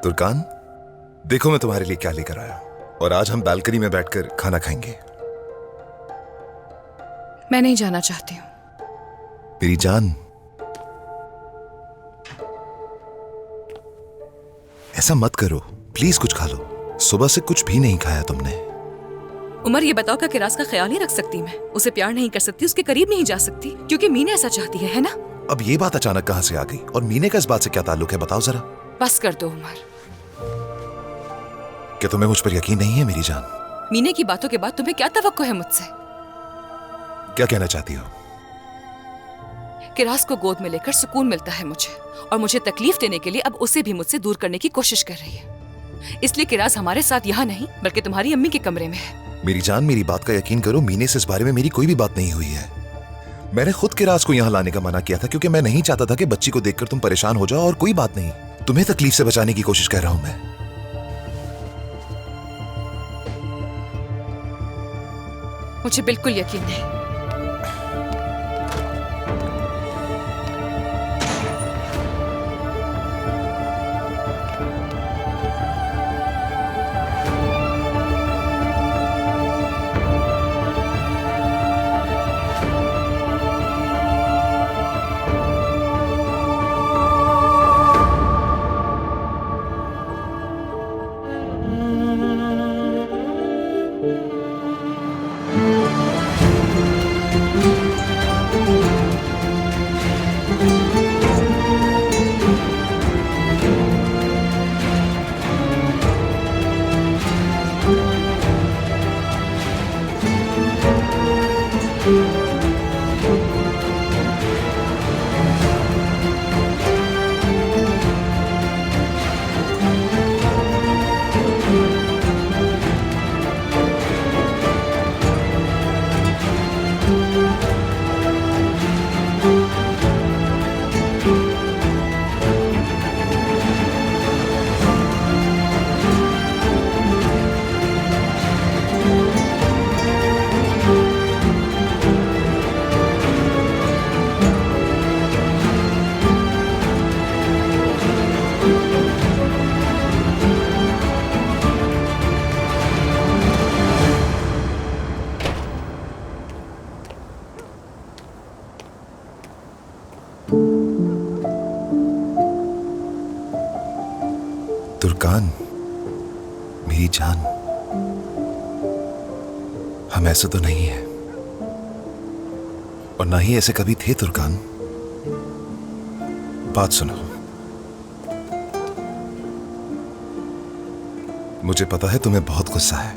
तुर्कान, देखो मैं तुम्हारे लिए क्या लेकर आया हूं। और आज हम बालकनी में बैठकर खाना खाएंगे। मैं नहीं जाना चाहती हूँ। मेरी जान, ऐसा मत करो प्लीज, कुछ खा लो। सुबह से कुछ भी नहीं खाया तुमने। उमर, ये बताओ कि राज का ख्याल नहीं रख सकती मैं? उसे प्यार नहीं कर सकती, उसके करीब नहीं जा सकती क्योंकि मीना ऐसा चाहती है ना? अब ये बात अचानक कहां से आ गई? और मीने का इस बात से क्या ताल्लुक है, बताओ जरा। बस कर दो उमर। क्या तुम्हें मुझ पर यकीन नहीं है मेरी जान? मीने की बातों के बाद तुम्हें क्या तवक्को है मुझसे? क्या कहना चाहती हो? कि राज को गोद में लेकर सुकून मिलता है मुझे, और मुझे तकलीफ देने के लिए अब उसे भी मुझसे दूर करने की कोशिश कर रही है। इसलिए कि राज हमारे साथ यहाँ नहीं बल्कि तुम्हारी अम्मी के कमरे में है। मेरी जान, मेरी बात का यकीन करो, मीने से इस बारे में मेरी कोई भी बात नहीं हुई है। मैंने खुद के राज को यहाँ लाने का मना किया था क्योंकि मैं नहीं चाहता था कि बच्ची को देखकर तुम परेशान हो जाओ। और कोई बात नहीं, तुम्हें तकलीफ से बचाने की कोशिश कर रहा हूं मैं। मुझे बिल्कुल यकीन नहीं। तुर्कान, मेरी जान, हम ऐसे तो नहीं है और ना ही ऐसे कभी थे। तुर्कान, बात सुनो। मुझे पता है तुम्हें बहुत गुस्सा है,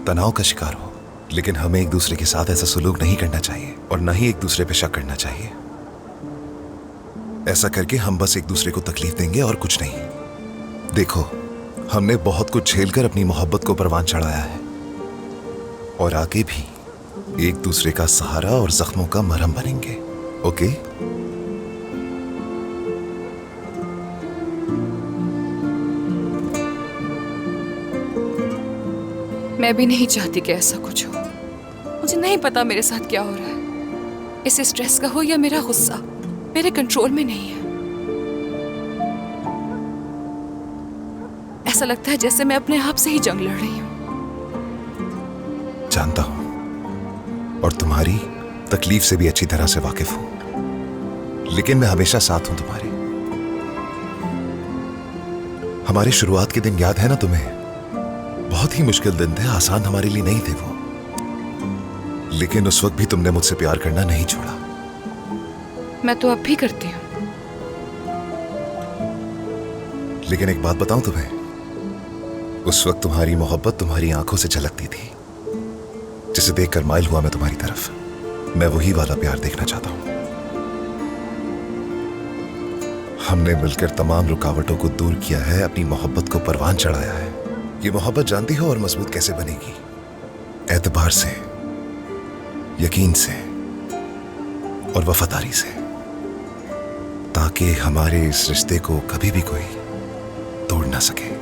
तनाव का शिकार हो, लेकिन हमें एक दूसरे के साथ ऐसा सलूक नहीं करना चाहिए और ना ही एक दूसरे पे शक करना चाहिए। ऐसा करके हम बस एक दूसरे को तकलीफ देंगे और कुछ नहीं। देखो, हमने बहुत कुछ झेलकर अपनी मोहब्बत को परवान चढ़ाया है और आगे भी एक दूसरे का सहारा और जख्मों का मरहम बनेंगे। ओके? मैं भी नहीं चाहती कि ऐसा कुछ हो। मुझे नहीं पता मेरे साथ क्या हो रहा है। इस स्ट्रेस का हो या मेरा गुस्सा, मेरे कंट्रोल में नहीं है। ऐसा लगता है जैसे मैं अपने आप से ही जंग लड़ रही हूँ। जानता हूं और तुम्हारी तकलीफ से भी अच्छी तरह से वाकिफ हूं, लेकिन मैं हमेशा साथ हूं तुम्हारे। हमारी शुरुआत के दिन याद है ना तुम्हें? बहुत ही मुश्किल दिन थे, आसान हमारे लिए नहीं थे वो, लेकिन उस वक्त भी तुमने मुझसे प्यार करना नहीं छोड़ा। मैं तो अब भी करती हूँ। लेकिन एक बात बताऊं तुम्हें, उस वक्त तुम्हारी मोहब्बत तुम्हारी आंखों से झलकती थी, जिसे देखकर माइल हुआ मैं तुम्हारी तरफ। मैं वही वाला प्यार देखना चाहता हूं। हमने मिलकर तमाम रुकावटों को दूर किया है, अपनी मोहब्बत को परवान चढ़ाया है। ये मोहब्बत जानती हो और मजबूत कैसे बनेगी? एतबार से, यकीन से और वफादारी से, ताकि हमारे इस रिश्ते को कभी भी कोई तोड़ ना सके।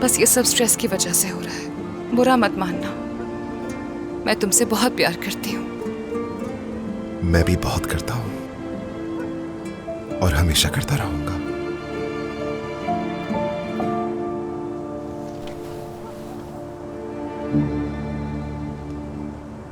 बस ये सब स्ट्रेस की वजह से हो रहा है। बुरा मत मानना, मैं तुमसे बहुत प्यार करती हूँ। मैं भी बहुत करता हूं और हमेशा करता रहूंगा।